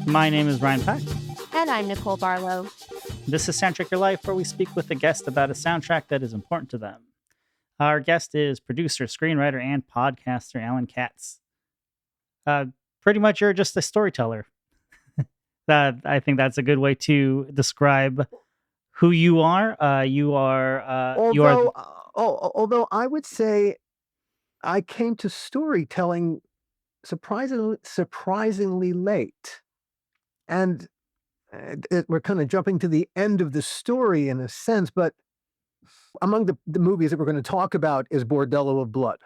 My name is Ryan Pack. And I'm Nicole Barlow. This is Soundtrack Your Life, where we speak with a guest about a soundtrack that is important to them. Our guest is producer, screenwriter, and podcaster Alan Katz. Pretty much, you're just a storyteller. I think that's a good way to describe who you are. Although I would say I came to storytelling surprisingly late. And we're kind of jumping to the end of the story in a sense, but among the movies that we're going to talk about is Bordello of Blood.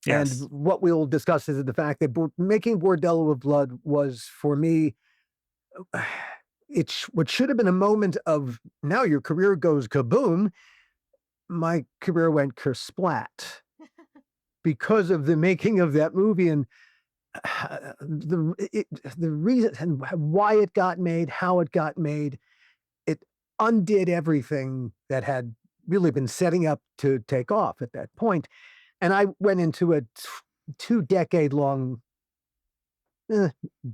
Yes. And what we'll discuss is the fact that making Bordello of Blood was, for me, what should have been a moment of, now your career goes kaboom. My career went kersplat because of the making of that movie and the reason and why it got made, how it got made. It undid everything that had really been setting up to take off at that point. And I went into a 2-decade-long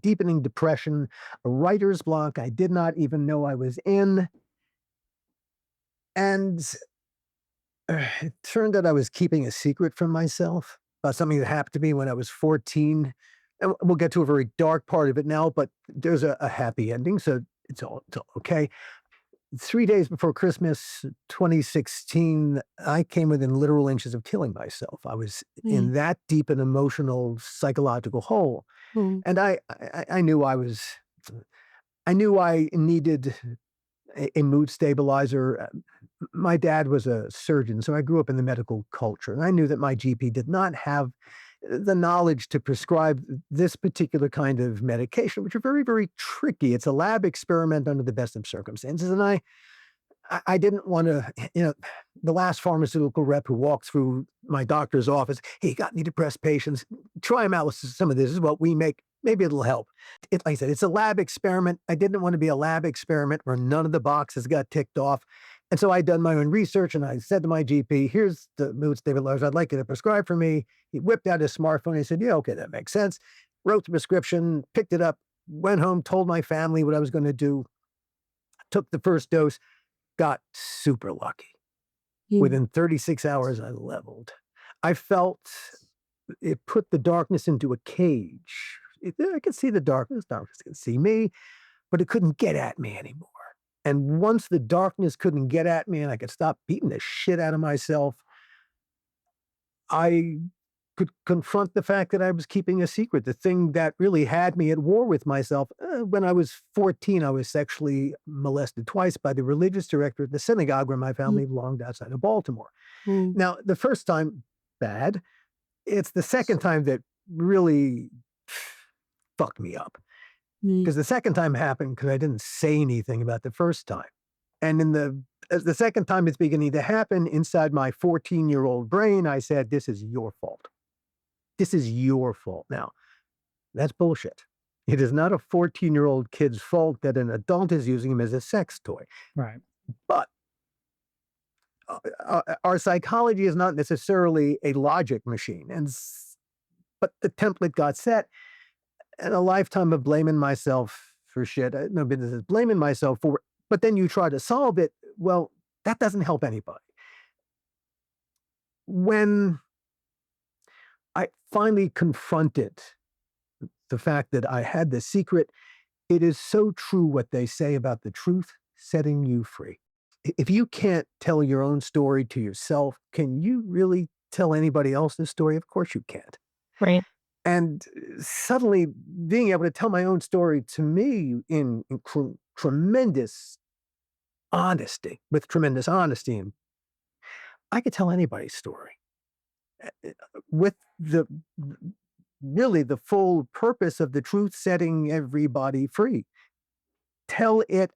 deepening depression, a writer's block I did not even know I was in. And it turned out I was keeping a secret from myself about something that happened to me when I was 14. And we'll get to a very dark part of it now, but there's a happy ending, so it's all okay. 3 days before Christmas 2016, I came within literal inches of killing myself. I was in that deep an emotional, psychological hole. And I knew I knew I needed a mood stabilizer. My dad was a surgeon, so I grew up in the medical culture. And I knew that my GP did not have the knowledge to prescribe this particular kind of medication, which are very, very tricky. It's a lab experiment under the best of circumstances. And I didn't want to, the last pharmaceutical rep who walked through my doctor's office, hey, got any depressed patients? Try them out with some of this. This is what we make. Maybe it'll help. Like I said, it's a lab experiment. I didn't want to be a lab experiment where none of the boxes got ticked off. And so I'd done my own research and I said to my GP, here's the mood stabilizer I'd like you to prescribe for me. He whipped out his smartphone. He said, yeah, okay, that makes sense. Wrote the prescription, picked it up, went home, told my family what I was going to do, took the first dose, got super lucky. Within 36 hours, I leveled. I felt it put the darkness into a cage. I could see the darkness could see me, but it couldn't get at me anymore. And once the darkness couldn't get at me and I could stop beating the shit out of myself, I could confront the fact that I was keeping a secret, the thing that really had me at war with myself. When I was 14, I was sexually molested twice by the religious director at the synagogue where my family belonged outside of Baltimore. Now, the first time, bad. It's the second time that really fucked me up. Because the second time happened because I didn't say anything about the first time. And as the second time it's beginning to happen, inside my 14-year-old brain, I said, this is your fault. This is your fault. Now, that's bullshit. It is not a 14-year-old kid's fault that an adult is using him as a sex toy. Right. But our psychology is not necessarily a logic machine. But the template got set. And a lifetime of blaming myself for shit. No business is blaming myself for it. But then you try to solve it. Well, that doesn't help anybody. When I finally confronted the fact that I had the secret, it is so true what they say about the truth setting you free. If you can't tell your own story to yourself, can you really tell anybody else's story? Of course you can't. Right. And suddenly being able to tell my own story to me in tremendous honesty, and I could tell anybody's story with really the full purpose of the truth setting everybody free. Tell it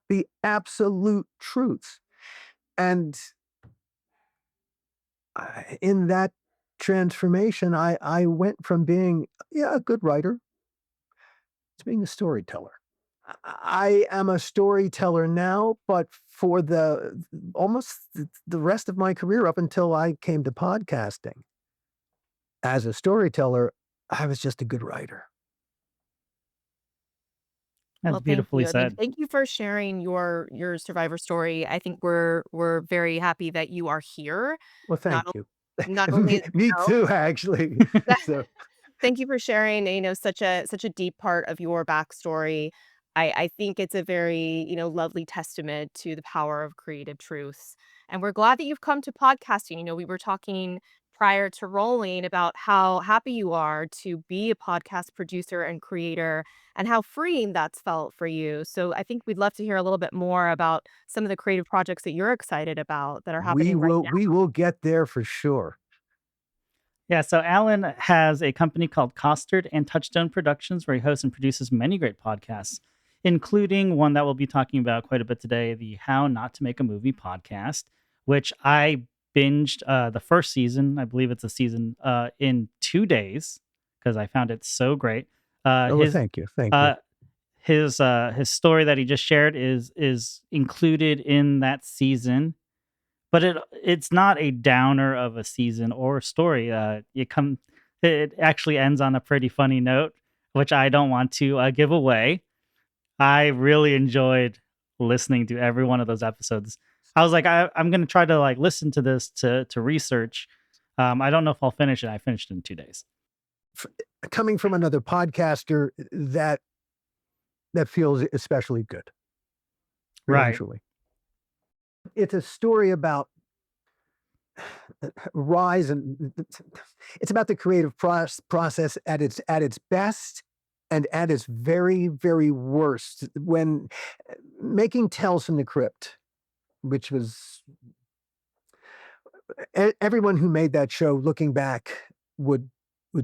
the absolute truth. And in that transformation, I went from being a good writer to being a storyteller. I am a storyteller now, but for almost the rest of my career up until I came to podcasting, as a storyteller, I was just a good writer. That's Well, thank beautifully you. I mean, said. thank you for sharing your survivor story. I think we're very happy that you are here. Well, Not thank you. not only Me in the me show. too, actually. So Thank you for sharing, such a deep part of your backstory. I think it's a very, lovely testament to the power of creative truths. And we're glad that you've come to podcasting. We were talking prior to rolling about how happy you are to be a podcast producer and creator and how freeing that's felt for you. So I think we'd love to hear a little bit more about some of the creative projects that you're excited about that are we happening right will now. we will get there for sure. Yeah, so Alan has a company called Costard and Touchstone Productions where he hosts and produces many great podcasts, including one that we'll be talking about quite a bit today, the How Not to Make a Movie podcast, which I binged the first season. I believe it's a season in 2 days because I found it so great. Uh, Oh, well, his thank you, thank you. uh, his story that he just shared is included in that season, but it's not a downer of a season or a story. It actually ends on a pretty funny note, which I don't want to give away. I really enjoyed listening to every one of those episodes. I was like, I'm gonna try to like listen to this to research. I don't know if I'll finish it. I finished it in 2 days. F Coming from another podcaster, that feels especially good, really and Right. truly. It's a story about rise and it's about the creative process at its best and at its very, very worst. When making Tales from the Crypt, which was everyone who made that show, looking back, would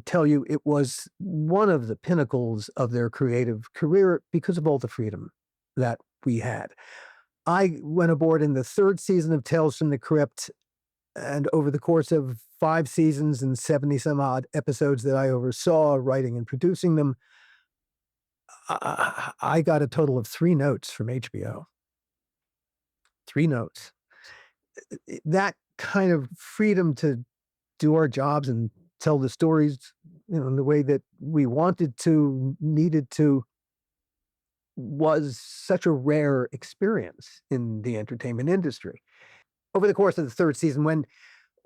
tell you it was one of the pinnacles of their creative career because of all the freedom that we had. I went aboard in the third season of Tales from the Crypt, and over the course of 5 seasons and 70 some odd episodes that I oversaw writing and producing them, I got a total of 3 notes from HBO. 3 notes. That kind of freedom to do our jobs and tell the stories, in the way that we wanted to, needed to, was such a rare experience in the entertainment industry. Over the course of the 3rd season,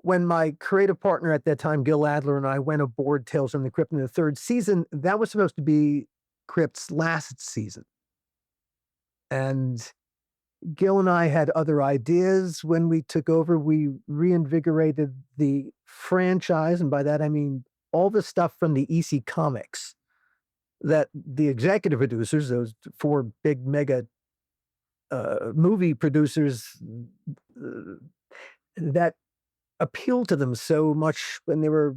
when my creative partner at that time, Gil Adler, and I went aboard Tales from the Crypt in the 3rd season, that was supposed to be Crypt's last season. And Gil and I had other ideas when we took over. We reinvigorated the franchise, and by that I mean all the stuff from the EC Comics that the executive producers, those 4 big mega movie producers, uh, that appealed to them so much when they were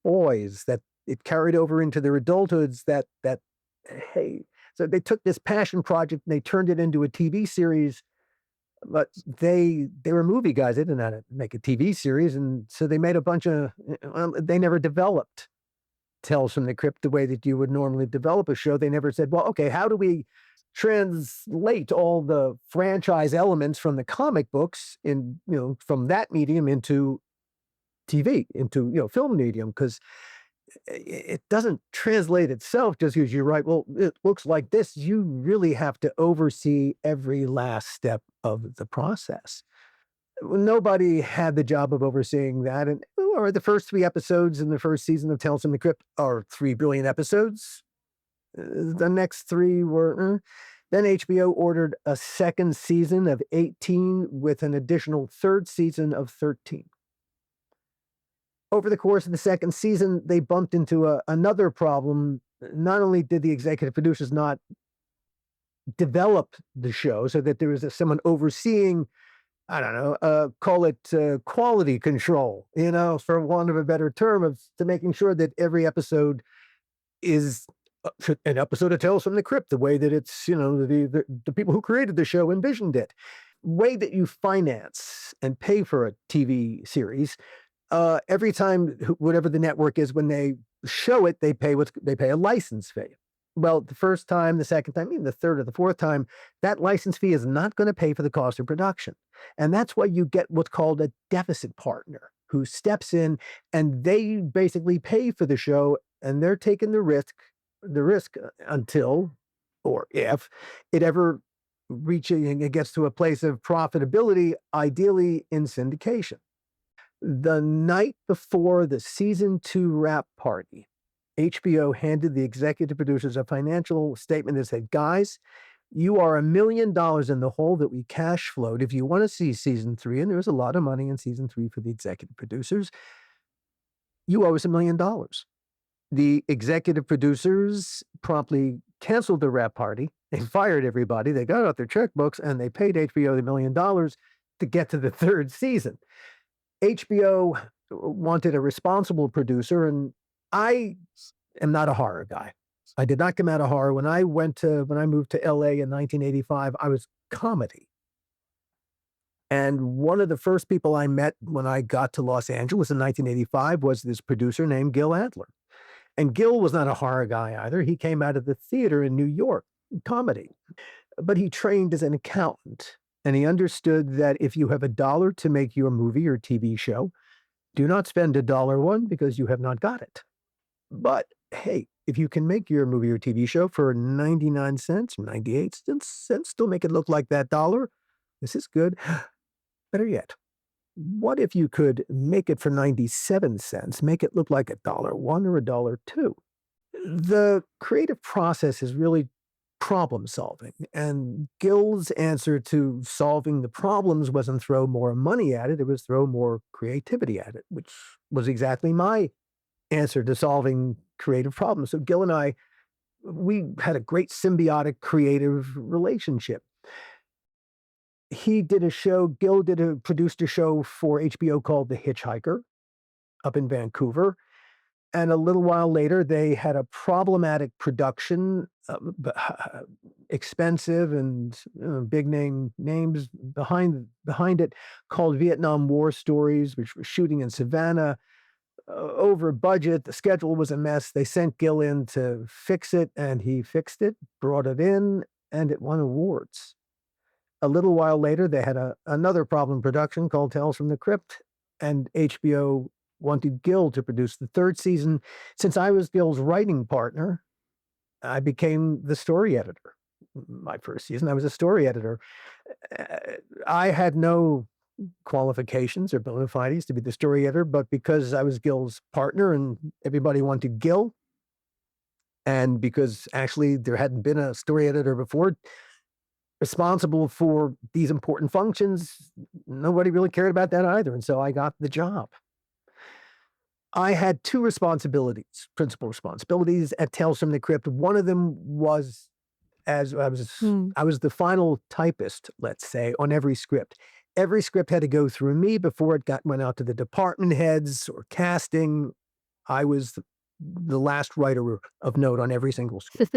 boys, that it carried over into their adulthoods, that hey, so they took this passion project and they turned it into a TV series, but they were movie guys. They didn't know how to make a TV series, and so they made a bunch of well, they never developed Tales from the Crypt the way that you would normally develop a show. They never said, "Well, okay, how do we translate all the franchise elements from the comic books from that medium into TV, into, film medium?" Because it doesn't translate itself just because you write, "Well, it looks like this." You really have to oversee every last step of the process. Nobody had the job of overseeing that, and or the first 3 episodes in the first season of Tales from the Crypt are 3 brilliant episodes. The next 3 were then HBO ordered a 2nd season of 18 with an additional 3rd season of 13. Over the course of the 2nd season, they bumped into another problem. Not only did the executive producers not develop the show so that there was someone overseeing, I don't know, call it quality control, for want of a better term, of to making sure that every episode is an episode of Tales from the Crypt, the way that it's, the people who created the show envisioned it. Way that you finance and pay for a TV series, every time, whatever the network is, when they show it, they pay a license fee. Well, the first time, the second time, even the third or the fourth time, that license fee is not going to pay for the cost of production. And that's why you get what's called a deficit partner who steps in and they basically pay for the show and they're taking the risk until or if it ever reaching it gets to a place of profitability, ideally in syndication. The night before the season 2 wrap party, HBO handed the executive producers a financial statement that said, "Guys, you are $1 million in the hole that we cash flowed. If you want to see season 3, and there was a lot of money in season 3 for the executive producers, you owe us $1 million." The executive producers promptly canceled the wrap party. They fired everybody. They got out their checkbooks and they paid HBO the $1 million to get to the third season. HBO wanted a responsible producer, and I am not a horror guy. I did not come out of horror. When I moved to LA in 1985, I was comedy. And one of the first people I met when I got to Los Angeles in 1985 was this producer named Gil Adler. And Gil was not a horror guy either. He came out of the theater in New York, comedy, but he trained as an accountant. And he understood that if you have $1 to make your movie or TV show, do not spend $1 because you have not got it. But hey, if you can make your movie or TV show for 99 cents, 98 cents, still make it look like that dollar, this is good. Better yet, what if you could make it for 97 cents, make it look like $1 or $2? The creative process is really problem solving. And Gil's answer to solving the problems wasn't throw more money at it, it was throw more creativity at it, which was exactly my answer to solving creative problems. So Gil and I, we had a great symbiotic creative relationship. Gil produced a show for HBO called The Hitchhiker up in Vancouver. And a little while later, they had a problematic production, expensive and big names behind it, called Vietnam War Stories, which was shooting in Savannah, over budget. The schedule was a mess. They sent Gil in to fix it, and he fixed it, brought it in, and it won awards. A little while later, they had another problem production called Tales from the Crypt, and HBO wanted Gil to produce the third season. Since I was Gil's writing partner, I became the story editor. My first season, I was a story editor. I had no qualifications or bona fides to be the story editor, but because I was Gil's partner and everybody wanted Gil, and because actually there hadn't been a story editor before responsible for these important functions, nobody really cared about that either. And so I got the job. I had two principal responsibilities at Tales from the Crypt. One of them was I was the final typist, let's say, on every script. Every script had to go through me before it went out to the department heads or casting. I was the last writer of note on every single script.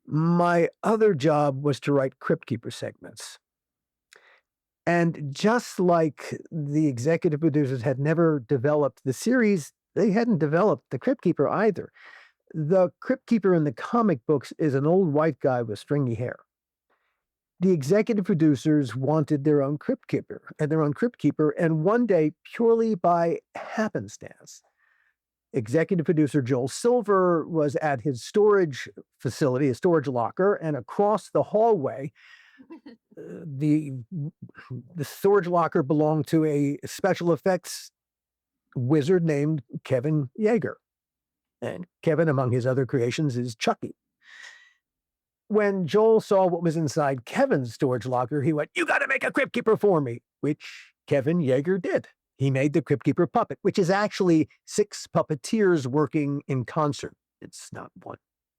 My other job was to write Crypt Keeper segments. And just like the executive producers had never developed the series, they hadn't developed the Crypt Keeper either. The Crypt Keeper in the comic books is an old white guy with stringy hair. The executive producers wanted their own Crypt Keeper, and one day, purely by happenstance, executive producer Joel Silver was at his storage facility, a storage locker, and across the hallway, the storage locker belonged to a special effects wizard named Kevin Yeager. And Kevin, among his other creations, is Chucky. When Joel saw what was inside Kevin's storage locker, he went, "You got to make a Crypt Keeper for me," which Kevin Yeager did. He made the Crypt Keeper puppet, which is actually 6 puppeteers working in concert. It's not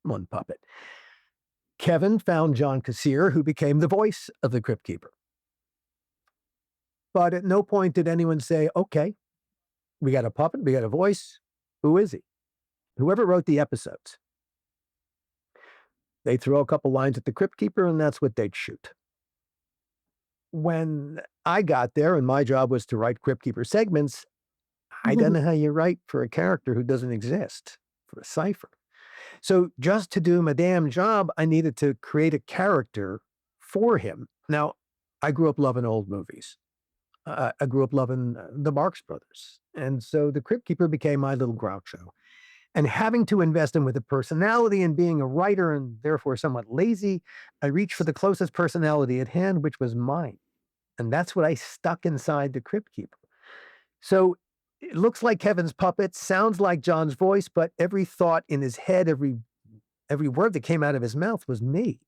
one puppet. Kevin found John Kassir, who became the voice of the Crypt Keeper. But at no point did anyone say, "Okay, we got a puppet, we got a voice. Who is he?" Whoever wrote the episodes. They'd throw a couple lines at the Crypt Keeper, and that's what they'd shoot. When I got there and my job was to write Crypt Keeper segments, I don't know how you write for a character who doesn't exist, for a cipher. So just to do my damn job, I needed to create a character for him. Now, I grew up loving old movies. I grew up loving the Marx Brothers. And so the Crypt Keeper became my little Groucho. And having to invest in with a personality and being a writer and therefore somewhat lazy, I reached for the closest personality at hand, which was mine. And that's what I stuck inside the Crypt Keeper. So it looks like Kevin's puppet, sounds like John's voice, but every thought in his head, every word that came out of his mouth was me.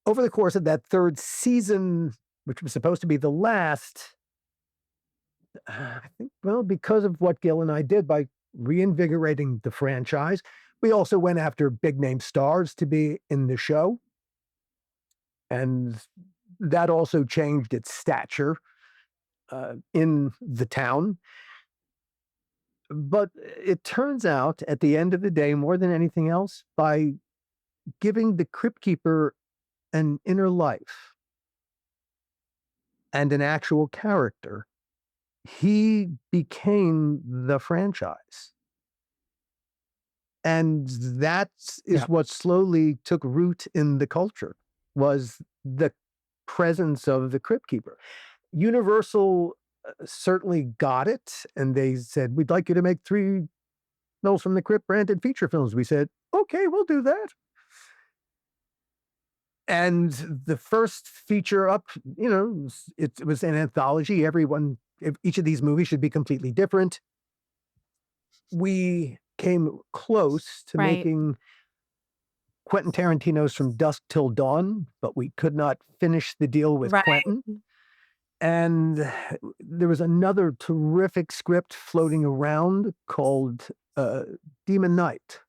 Over the course of that third season, which was supposed to be the last, I think, well, because of what Gil and I did by reinvigorating the franchise, we also went after big name stars to be in the show. And that also changed its stature in the town. But it turns out at the end of the day, more than anything else, by giving the Crypt Keeper an inner life and an actual character, he became the franchise. And that is Yeah. what slowly took root in the culture, was the presence of the Crypt Keeper. Universal certainly got it, and they said, "We'd like you to make 3 Tales from the Crypt branded feature films." We said, "Okay, we'll do that." And the first feature up, it was an anthology. Each of these movies should be completely different. We came close to Right. making Quentin Tarantino's From Dusk Till Dawn, but we could not finish the deal with Right. Quentin. And there was another terrific script floating around called Demon Knight.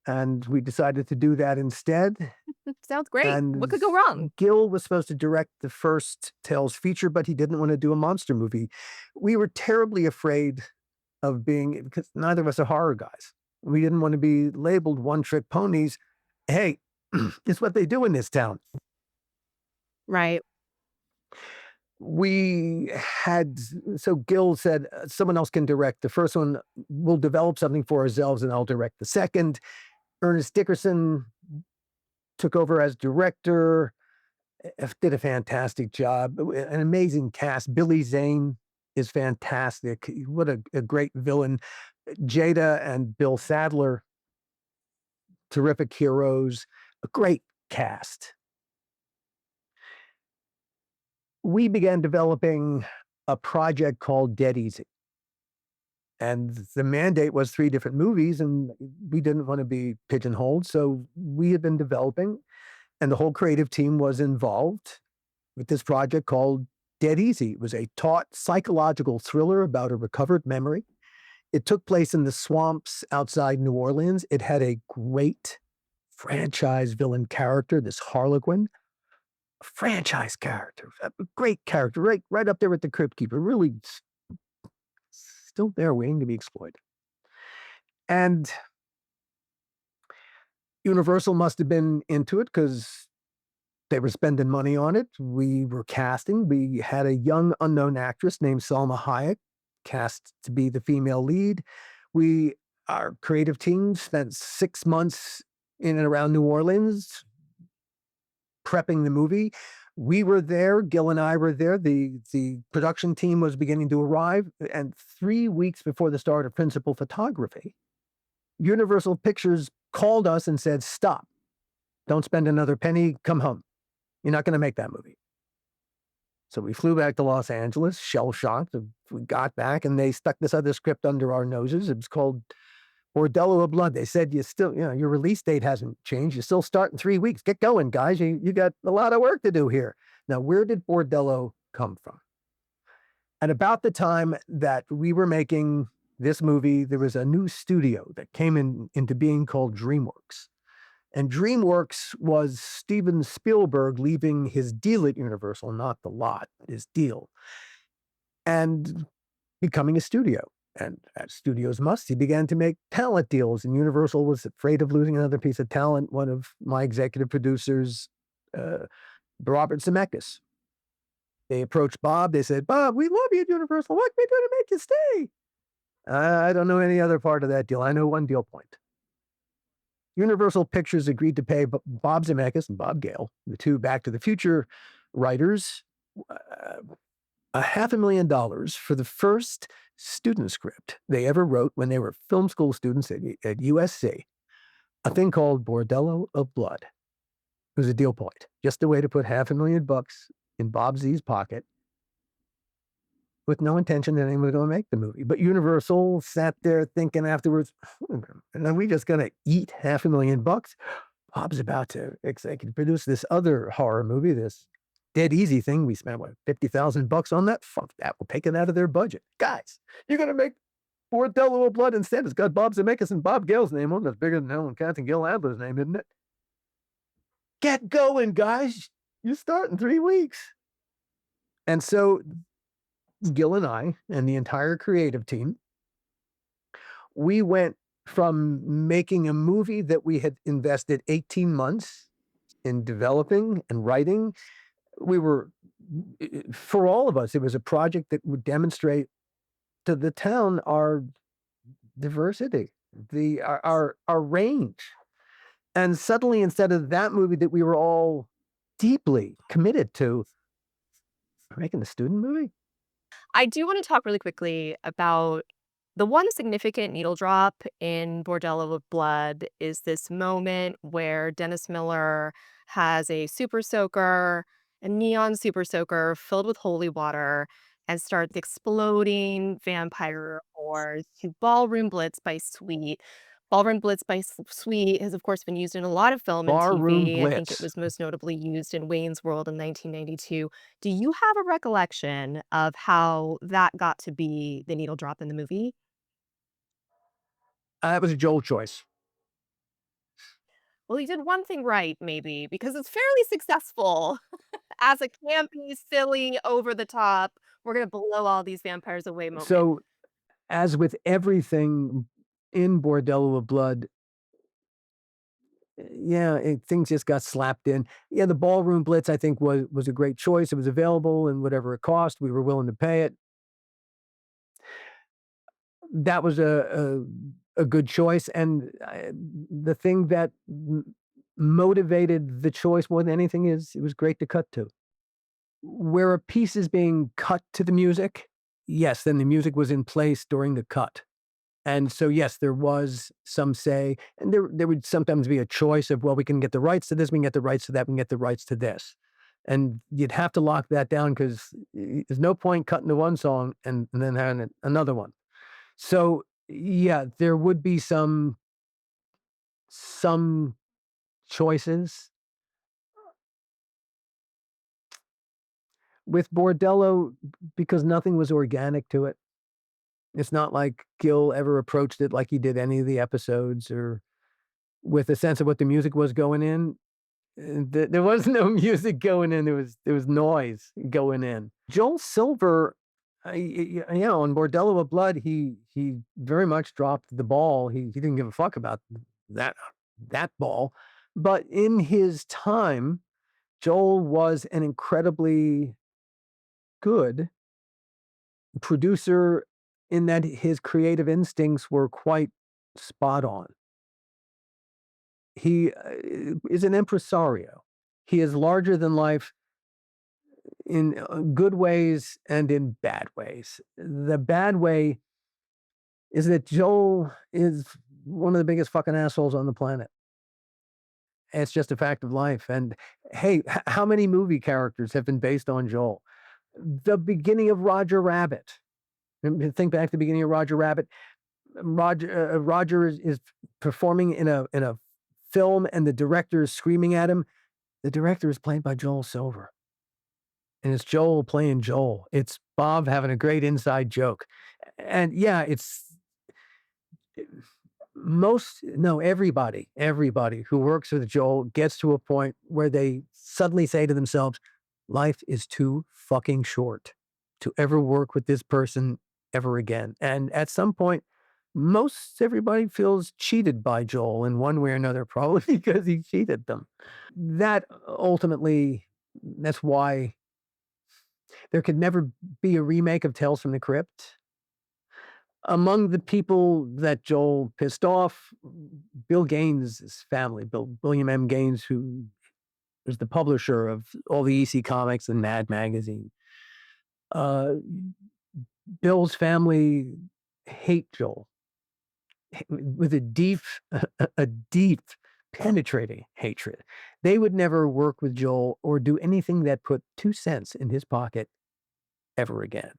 And we decided to do that instead. Sounds great. And What could go wrong? Gil was supposed to direct the first Tales feature, but he didn't want to do a monster movie. We were terribly afraid of because neither of us are horror guys. We didn't want to be labeled one-trick ponies. Hey, it's what they do in this town. Right. So Gil said, someone else can direct the first one. We'll develop something for ourselves and I'll direct the second. Ernest Dickerson took over as director, did a fantastic job, an amazing cast. Billy Zane is fantastic. What a great villain. Jada and Bill Sadler, terrific heroes, a great cast. We began developing a project called Dead Easy. And the mandate was 3 different movies, and we didn't want to be pigeonholed. So we had been developing, and the whole creative team was involved with this project called Dead Easy. It was a taut psychological thriller about a recovered memory. It took place in the swamps outside New Orleans. It had a great franchise villain character, this Harlequin. A franchise character, a great character, right up there with the Crypt Keeper, really still there waiting to be exploited. And Universal must have been into it because they were spending money on it. We were casting. We had a young unknown actress named Salma Hayek cast to be the female lead. Our creative team spent 6 months in and around New Orleans prepping the movie. We were there. Gil and I were there. The production team was beginning to arrive. And 3 weeks before the start of principal photography, Universal Pictures called us and said, "Stop. Don't spend another penny. Come home. You're not going to make that movie." So we flew back to Los Angeles, shell-shocked. We got back and they stuck this other script under our noses. It was called Bordello of Blood. They said, your release date hasn't changed. You still start in 3 weeks. Get going, guys. You got a lot of work to do here. Now, where did Bordello come from? At about the time that we were making this movie, there was a new studio that came into being called DreamWorks. And DreamWorks was Steven Spielberg leaving his deal at Universal, not the lot, but his deal, and becoming a studio. And as studios must, he began to make talent deals, and Universal was afraid of losing another piece of talent. One of my executive producers, Robert Zemeckis, they approached Bob. They said, "Bob, we love you at Universal. What can we do to make you stay?" I don't know any other part of that deal. I know one deal point. Universal Pictures agreed to pay Bob Zemeckis and Bob Gale, the two Back to the Future writers, uh, $500,000 for the first student script they ever wrote when they were film school students at USC, a thing called Bordello of Blood. It was a deal point, just a way to put $500,000 in Bob Z's pocket with no intention that anyone was going to make the movie. But Universal sat there thinking afterwards, and are we just going to eat $500,000? Bob's about to executive produce this other horror movie, this Dead Easy thing. We spent what, $50,000 on that? Fuck that. We'll take it out of their budget. Guys, you're gonna make Bordello of Blood instead. It's got Bob Zemeckis and Bob Gale's name on it. That's bigger than Alan Katz and Gil Adler's name, isn't it? Get going, guys. You start in 3 weeks. And so Gil and I and the entire creative team, we went from making a movie that we had invested 18 months in developing and writing. We were, for all of us, it was a project that would demonstrate to the town our diversity, our range. And suddenly, instead of that movie that we were all deeply committed to, we're making a student movie. I do want to talk really quickly about the one significant needle drop in Bordello of Blood is this moment where Dennis Miller has a super soaker, a neon super soaker filled with holy water, and starts exploding vampire hordes to Ballroom Blitz by Sweet. Ballroom Blitz by Sweet has, of course, been used in a lot of film and Barroom TV. I think it Blitz. was most notably used in Wayne's World in 1992. Do you have a recollection of how that got to be the needle drop in the movie? That was a Joel choice. Well, he did one thing right, maybe, because it's fairly successful as a campy, silly, over the top, we're gonna blow all these vampires away moment. So, as with everything in Bordello of Blood, yeah, things just got slapped in. Yeah, the Ballroom Blitz, I think, was a great choice. It was available, and whatever it cost, we were willing to pay it. That was a good choice, and the thing that motivated the choice more than anything is it was great to cut to. Where a piece is being cut to the music, yes, then the music was in place during the cut. And so, yes, there was some say, and there would sometimes be a choice of, well, we can get the rights to this, we can get the rights to that, we can get the rights to this. And you'd have to lock that down because there's no point cutting to one song and then having another one. So, yeah, there would be some choices. With Bordello, because nothing was organic to it. It's not like Gil ever approached it like he did any of the episodes or with a sense of what the music was going in. There was no music going in, there was noise going in. Joel Silver, on Bordello of Blood, he very much dropped the ball. He didn't give a fuck about that that ball. But in his time, Joel was an incredibly good producer in that his creative instincts were quite spot on. He is an impresario. He is larger than life in good ways and in bad ways. The bad way is that Joel is one of the biggest fucking assholes on the planet. It's just a fact of life. And hey, how many movie characters have been based on Joel? The beginning of Roger Rabbit. Think back to the beginning of Roger Rabbit. Roger is performing in a film, and the director is screaming at him. The director is played by Joel Silver, and it's Joel playing Joel. It's Bob having a great inside joke, and yeah, it's everybody who works with Joel gets to a point where they suddenly say to themselves, "Life is too fucking short to ever work with this person ever again." And at some point, most everybody feels cheated by Joel in one way or another, probably because he cheated them. That ultimately, that's why there could never be a remake of Tales from the Crypt. Among the people that Joel pissed off, Bill Gaines' family, William M. Gaines, who was the publisher of all the EC Comics and Mad Magazine. Bill's family hate Joel with a deep, penetrating hatred. They would never work with Joel or do anything that put 2 cents in his pocket ever again.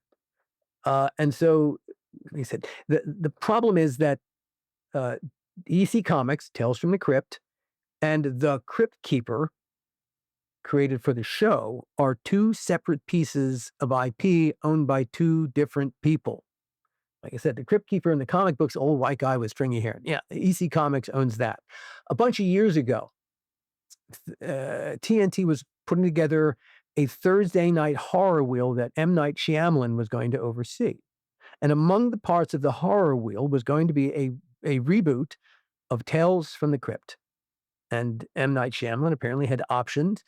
And so, like I said, the problem is that EC Comics, Tales from the Crypt, and the Crypt Keeper, created for the show, are 2 separate pieces of IP owned by 2 different people. Like I said, the Crypt Keeper in the comic books, old white guy with stringy hair. Yeah, EC Comics owns that. A bunch of years ago, TNT was putting together a Thursday night horror wheel that M. Night Shyamalan was going to oversee. And among the parts of the horror wheel was going to be a reboot of Tales from the Crypt. And M. Night Shyamalan apparently had optioned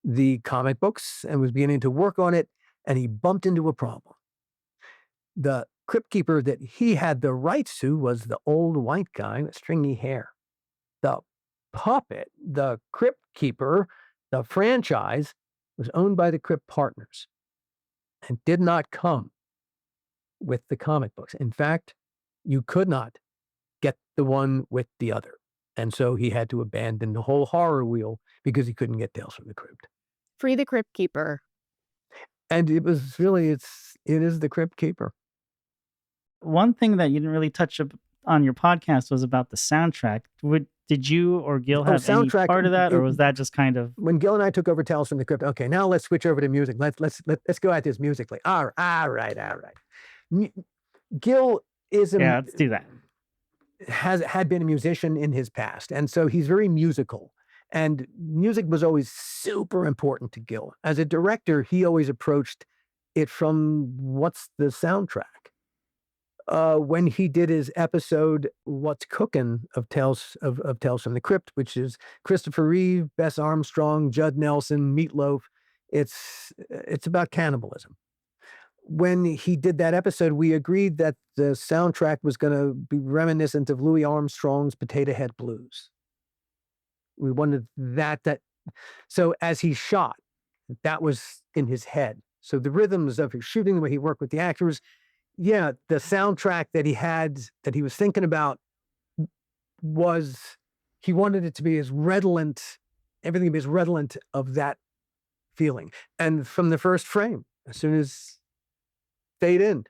the comic books and was beginning to work on it, and he bumped into a problem. The Crypt Keeper that he had the rights to was the old white guy with stringy hair. The puppet, the Crypt Keeper, the franchise, was owned by the Crypt Partners and did not come with the comic books. In fact, you could not get the one with the other. And so he had to abandon the whole horror wheel because he couldn't get Tales from the Crypt. Free the Crypt Keeper. And it was really, it is the Crypt Keeper. One thing that you didn't really touch on your podcast was about the soundtrack. Did you or Gil have any part of that, or was that just kind of when Gil and I took over Tales from the Crypt? Okay, now let's switch over to music. Let's go at this musically. All right. Gil is let's do that. Had been a musician in his past, and so he's very musical. And music was always super important to Gil. As a director, he always approached it from what's the soundtrack. When he did his episode "What's Cookin'" of Tales from the Crypt, which is Christopher Reeve, Bess Armstrong, Judd Nelson, Meatloaf, it's about cannibalism. When he did that episode, we agreed that the soundtrack was going to be reminiscent of Louis Armstrong's Potato Head Blues. We wanted that. So as he shot, that was in his head. So the rhythms of his shooting, the way he worked with the actors, the soundtrack that he had, that he was thinking about, he wanted it to be as redolent, everything to be as redolent of that feeling. And from the first frame, as soon as fade in,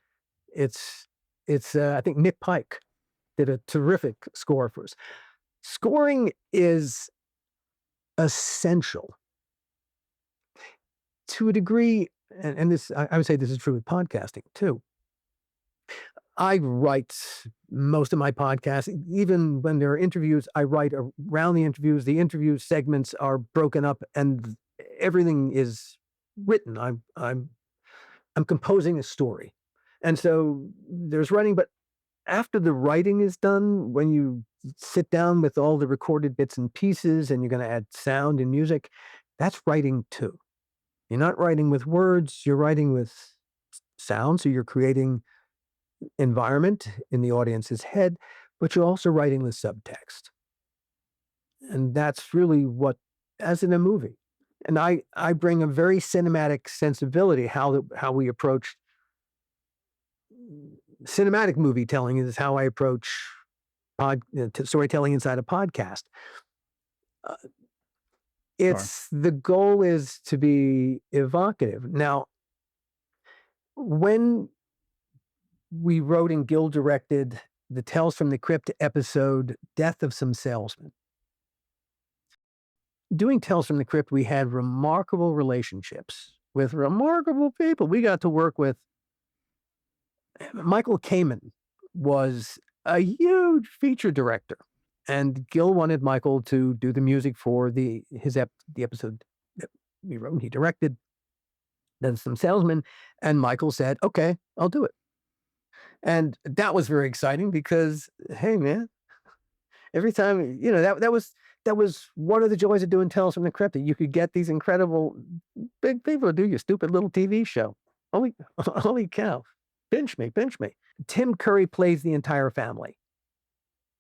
it's I think Nick Pike did a terrific score for us. Scoring is essential to a degree, and this, I would say this is true with podcasting too. I write most of my podcasts. Even when there are interviews, I write around the interviews. The interview segments are broken up and everything is written. I'm composing a story. And so there's writing, but after the writing is done, when you sit down with all the recorded bits and pieces and you're going to add sound and music, that's writing too. You're not writing with words, you're writing with sound. So you're creating environment in the audience's head, but you're also writing the subtext. And that's really what, as in a movie. And I bring a very cinematic sensibility. How we approach cinematic movie telling is how I approach storytelling inside a podcast. The goal is to be evocative. Now, when we wrote and Gil directed the Tales from the Crypt episode, Death of Some Salesmen. Doing Tales from the Crypt, we had remarkable relationships with remarkable people. We got to work with Michael Kaman, was a huge feature director, and Gil wanted Michael to do the music for the episode that we wrote and he directed, Death of Some Salesmen, and Michael said, "Okay, I'll do it." And that was very exciting because, hey man, every time, that was one of the joys of doing Tales from the Crypt, that you could get these incredible big people to do your stupid little TV show. Holy cow. pinch me, pinch me. Tim Curry plays the entire family.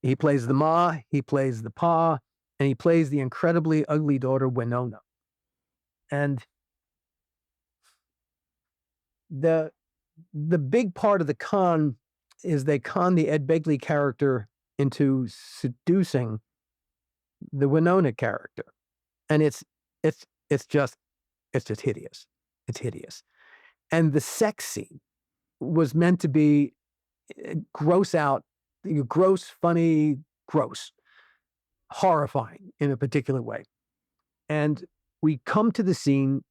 He plays the ma, he plays the pa, and he plays the incredibly ugly daughter, Winona. And the big part of the con is they con the Ed Begley character into seducing the Winona character. And it's just hideous. It's hideous. And the sex scene was meant to be gross, funny, gross, horrifying in a particular way. And we come to the scene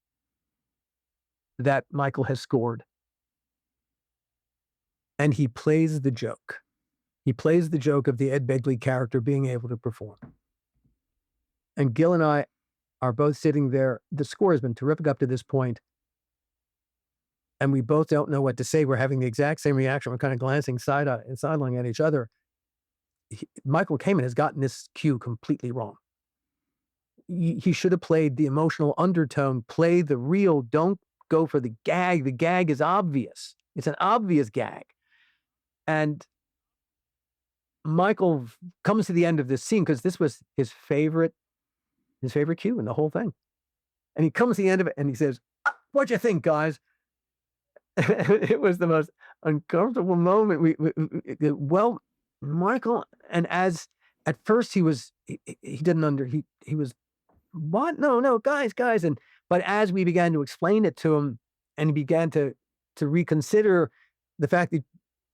that Michael has scored. And he plays the joke. He plays the joke of the Ed Begley character being able to perform. And Gil and I are both sitting there. The score has been terrific up to this point. And we both don't know what to say. We're having the exact same reaction. We're kind of glancing sideline at each other. Michael Kaman has gotten this cue completely wrong. He should have played the emotional undertone, play the real, don't go for the gag. The gag is obvious. It's an obvious gag. And Michael comes to the end of this scene because this was his favorite cue in the whole thing. And he comes to the end of it and he says, "What'd you think, guys?" It was the most uncomfortable moment. Well, Michael, and as at first he was what? No, guys. But as we began to explain it to him and he began to reconsider the fact that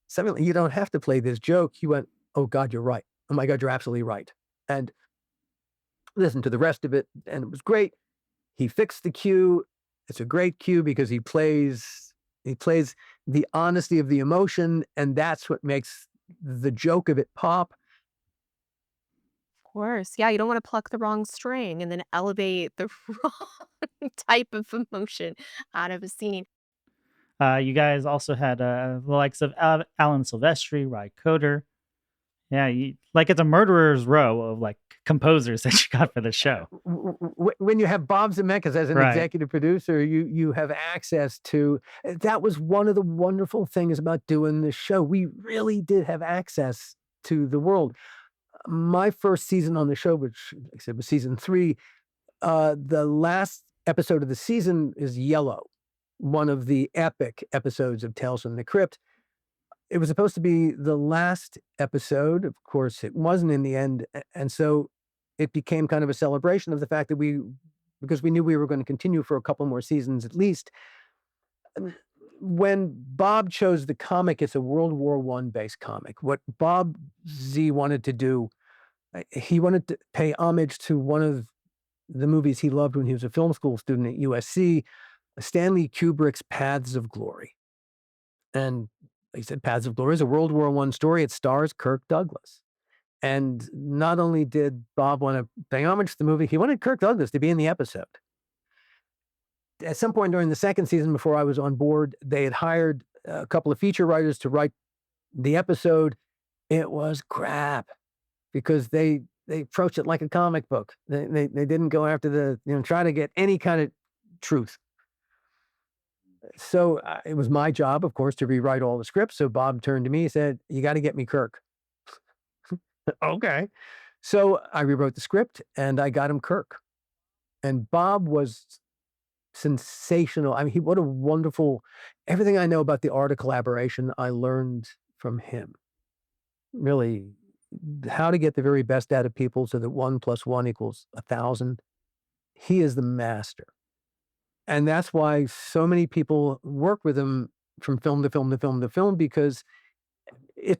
suddenly you don't have to play this joke, he went, "Oh God, you're right. Oh my God, you're absolutely right." And listened to the rest of it, and it was great. He fixed the cue. It's a great cue because he plays the honesty of the emotion, and that's what makes the joke of it pop. Of course. Yeah, you don't want to pluck the wrong string and then elevate the wrong type of emotion out of a scene. You guys also had the likes of Alan Silvestri, Cooder. Yeah, like it's a murderer's row of like composers that you got for the show. When you have Bob Zemeckis as an Right. executive producer, you have access to. That was one of the wonderful things about doing this show. We really did have access to the world. My first season on the show, which like I said was season 3, the last episode of the season is Yellow, one of the epic episodes of Tales from the Crypt. It was supposed to be the last episode. Of course, it wasn't in the end. And so it became kind of a celebration of the fact that because we knew we were going to continue for a couple more seasons at least. When Bob chose the comic, it's a World War I based comic. What Bob Z wanted to do, he wanted to pay homage to one of the movies he loved when he was a film school student at USC, Stanley Kubrick's Paths of Glory. And he said Paths of Glory is a World War I story. It stars Kirk Douglas. And not only did Bob want to pay homage to the movie, he wanted Kirk Douglas to be in the episode. At some point during the second season, before I was on board, they had hired a couple of feature writers to write the episode. It was crap because they approached it like a comic book. They didn't go after try to get any kind of truth. So it was my job, of course, to rewrite all the scripts. So Bob turned to me and said, "You got to get me Kirk." Okay. So I rewrote the script and I got him Kirk. And Bob was sensational. I mean, what a wonderful, everything I know about the art of collaboration, I learned from him. Really, how to get the very best out of people so that 1 + 1 = 1,000. He is the master. And that's why so many people work with him from film to film to film to film, because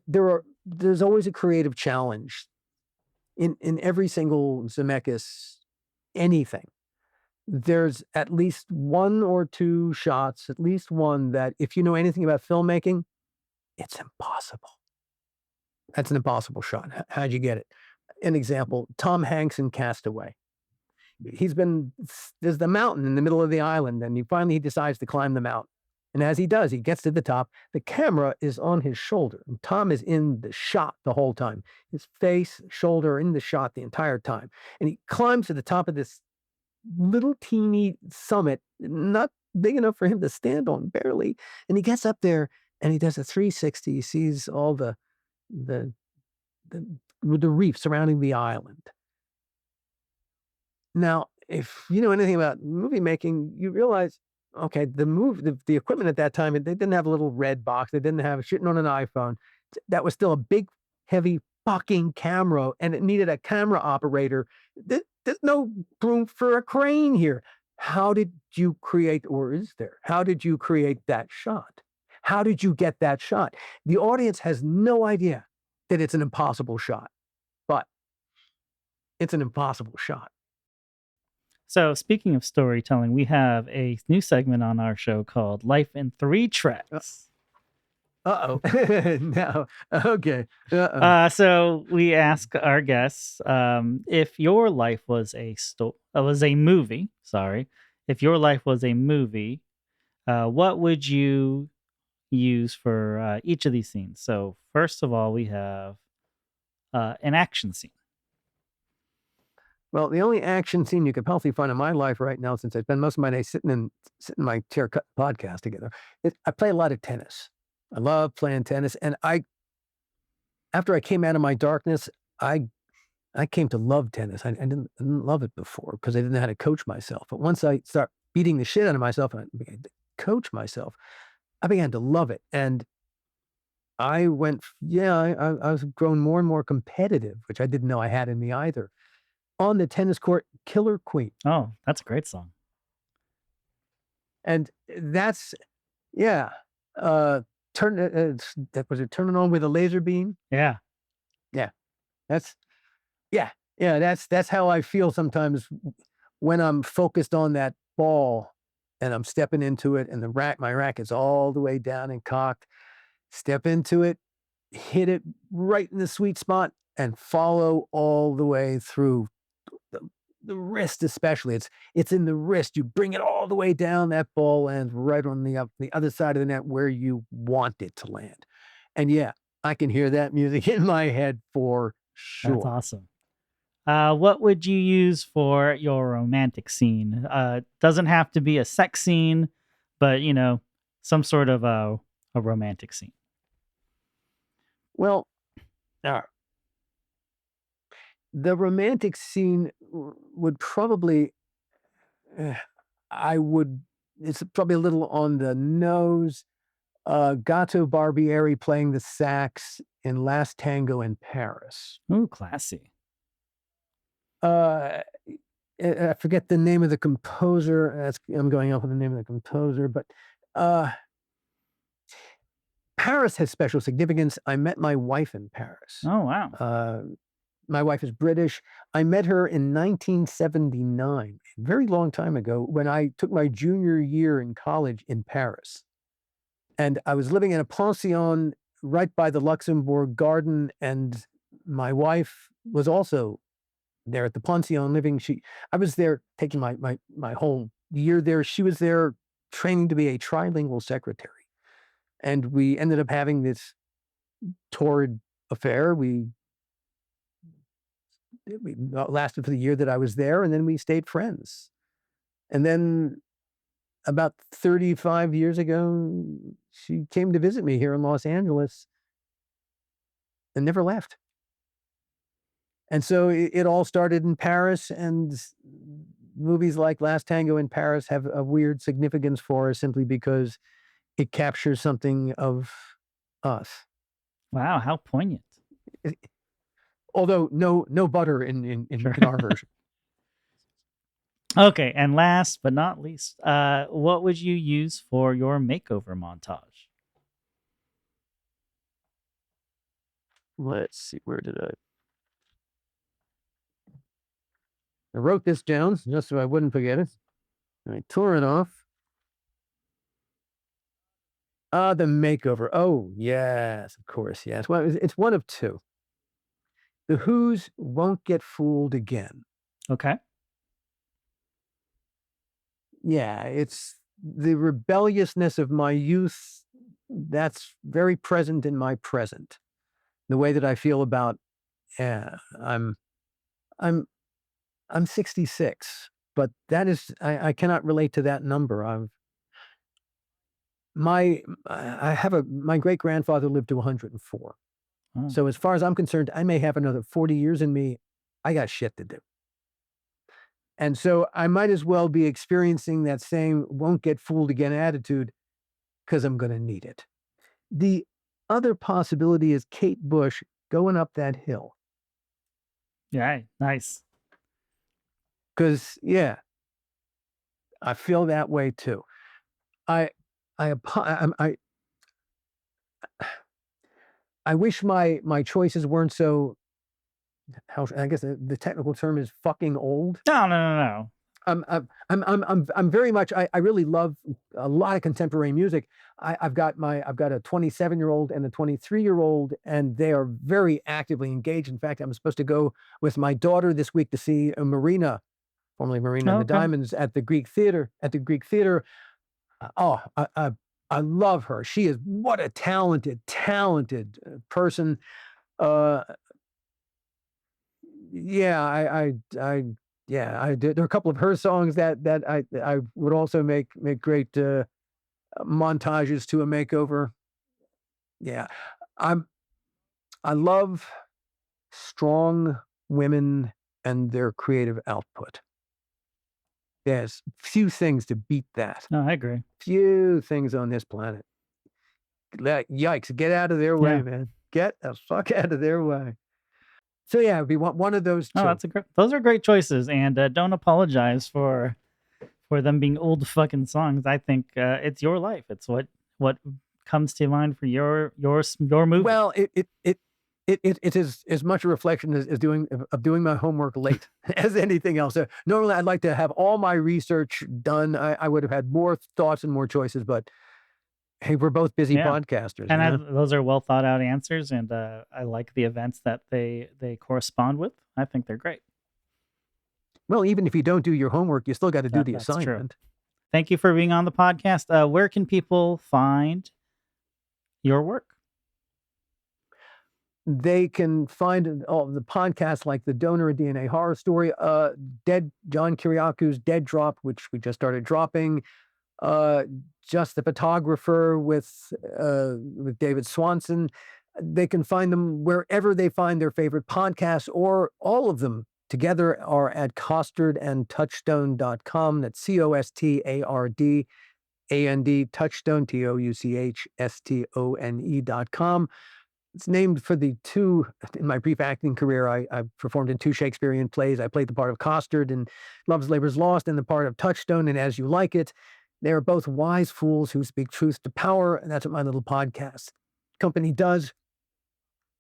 there's always a creative challenge in every single Zemeckis anything. There's at least 1 or 2 shots, at least one that if you know anything about filmmaking, it's impossible. That's an impossible shot. How'd you get it? An example, Tom Hanks in Castaway. There's the mountain in the middle of the island, and he decides to climb the mountain. And as he does, he gets to the top. The camera is on his shoulder, and Tom is in the shot the whole time. His face, shoulder in the shot the entire time. And he climbs to the top of this little teeny summit, not big enough for him to stand on, barely. And he gets up there and he does a 360. He sees all the the with the reef surrounding the island. Now, if you know anything about movie making, you realize, okay, the equipment at that time, they didn't have a little red box. They didn't have shitting on an iPhone. That was still a big, heavy fucking camera, and it needed a camera operator. There's no room for a crane here. How did you create, or is there? How did you create that shot? How did you get that shot? The audience has no idea that it's an impossible shot, but it's an impossible shot. So, speaking of storytelling, we have a new segment on our show called Life in Three Tracks. Uh-oh. No. Okay. Uh-oh. So we ask our guests if your life was was a movie. Sorry, if your life was a movie, what would you use for each of these scenes? So first of all, we have an action scene. Well, the only action scene you could possibly find in my life right now, since I spend most of my day sitting in my chair cutting podcast together, I play a lot of tennis. I love playing tennis, and after I came out of my darkness, I came to love tennis. I didn't love it before because I didn't know how to coach myself. But once I start beating the shit out of myself and I began to coach myself, I began to love it. And I went, yeah, I was grown more and more competitive, which I didn't know I had in me either. On the tennis court, Killer Queen. Oh, that's a great song. And that's, yeah. That was it, Turning On with a Laser Beam. Yeah. Yeah. That's, yeah. Yeah. That's how I feel sometimes when I'm focused on that ball and I'm stepping into it and my rack is all the way down and cocked. Step into it, hit it right in the sweet spot and follow all the way through the wrist, especially. It's in the wrist. You bring it all the way down, that ball lands right on the other side of the net where you want it to land. And yeah, I can hear that music in my head for sure. That's awesome. What would you use for your romantic scene? Doesn't have to be a sex scene, but some sort of a romantic scene. Well, the romantic scene would probably, it's probably a little on the nose. Gato Barbieri playing the sax in Last Tango in Paris. Ooh, classy. I forget the name of the composer. I'm going off with the name of the composer, but Paris has special significance. I met my wife in Paris. Oh, wow. My wife is British. I met her in 1979, a very long time ago, when I took my junior year in college in Paris. And I was living in a pension right by the Luxembourg Garden, and my wife was also there at the pension living. I was there taking my whole year there. She was there training to be a trilingual secretary. And we ended up having this torrid affair. We lasted for the year that I was there, and then we stayed friends. And then about 35 years ago, she came to visit me here in Los Angeles and never left. And so it all started in Paris, and movies like Last Tango in Paris have a weird significance for us simply because it captures something of us. Wow, how poignant. Although no butter in Sure. our version. Okay, and last but not least, what would you use for your makeover montage? Let's see, where did I wrote this down just so I wouldn't forget it. I tore it off. The makeover. Oh, yes, of course, yes. Well, it's one of two. The Who's Won't Get Fooled Again. Okay. Yeah, it's the rebelliousness of my youth that's very present in my present. The way that I feel about, yeah, I'm 66, but that is, I cannot relate to that number. my great grandfather lived to 104. Oh. So as far as I'm concerned, I may have another 40 years in me. I got shit to do. And so I might as well be experiencing that same won't get fooled again attitude because I'm going to need it. The other possibility is Kate Bush going up that hill. Yeah, nice. Because, yeah, I feel that way too. I wish my choices weren't so, I guess the technical term is fucking old. No. I'm very much, I really love a lot of contemporary music. I've got a 27-year-old and a 23-year-old, and they are very actively engaged. In fact, I'm supposed to go with my daughter this week to see Marina, formerly Marina and the Okay. Diamonds, at the Greek Theater. Oh, I love her. She is, what a talented person. Yeah, I did. There are a couple of her songs that I would also make great montages to a makeover. Yeah, I love strong women and their creative output. There's few things to beat that. No, I agree. Few things on this planet. Yikes! Get out of their way, Yeah. man. Get the fuck out of their way. So yeah, it'd be one of those two. Oh, those are great choices, and don't apologize for them being old fucking songs. I think it's your life. It's what comes to mind for your movie. Well, it is as much a reflection as doing my homework late as anything else. Normally, I'd like to have all my research done. I would have had more thoughts and more choices, but hey, we're both busy podcasters. And those are well thought out answers, and I like the events that they correspond with. I think they're great. Well, even if you don't do your homework, you still got to do the assignment. True. Thank you for being on the podcast. Where can people find your work? They can find all the podcasts like The Donor, a DNA Horror Story, John Kiriaku's Dead Drop, which we just started dropping, Just the Photographer with David Swanson. They can find them wherever they find their favorite podcasts, or all of them together are at costardandtouchstone.com. That's COSTARDAND, Touchstone, TOUCHSTONE.com. It's named for the two, in my brief acting career, I performed in two Shakespearean plays. I played the part of Costard in Love's Labour's Lost and the part of Touchstone in As You Like It. They are both wise fools who speak truth to power, and that's what my little podcast company does.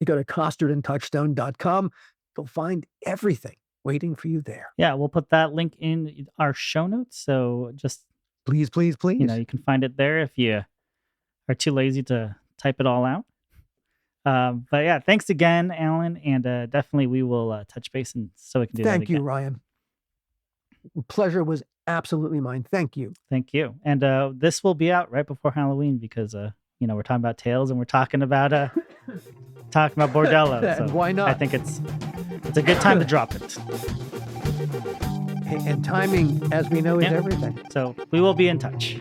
You go to costardandtouchstone.com. You'll find everything waiting for you there. Yeah, we'll put that link in our show notes. So just please. You can find it there if you are too lazy to type it all out. But yeah, thanks again, Alan, and definitely we will touch base and so we can do that again. Thank you, Ryan. Pleasure was absolutely mine. Thank you. Thank you. And this will be out right before Halloween because we're talking about tales and we're talking about Bordello. So why not? I think it's a good time to drop it. And timing, as we know, is everything. So we will be in touch.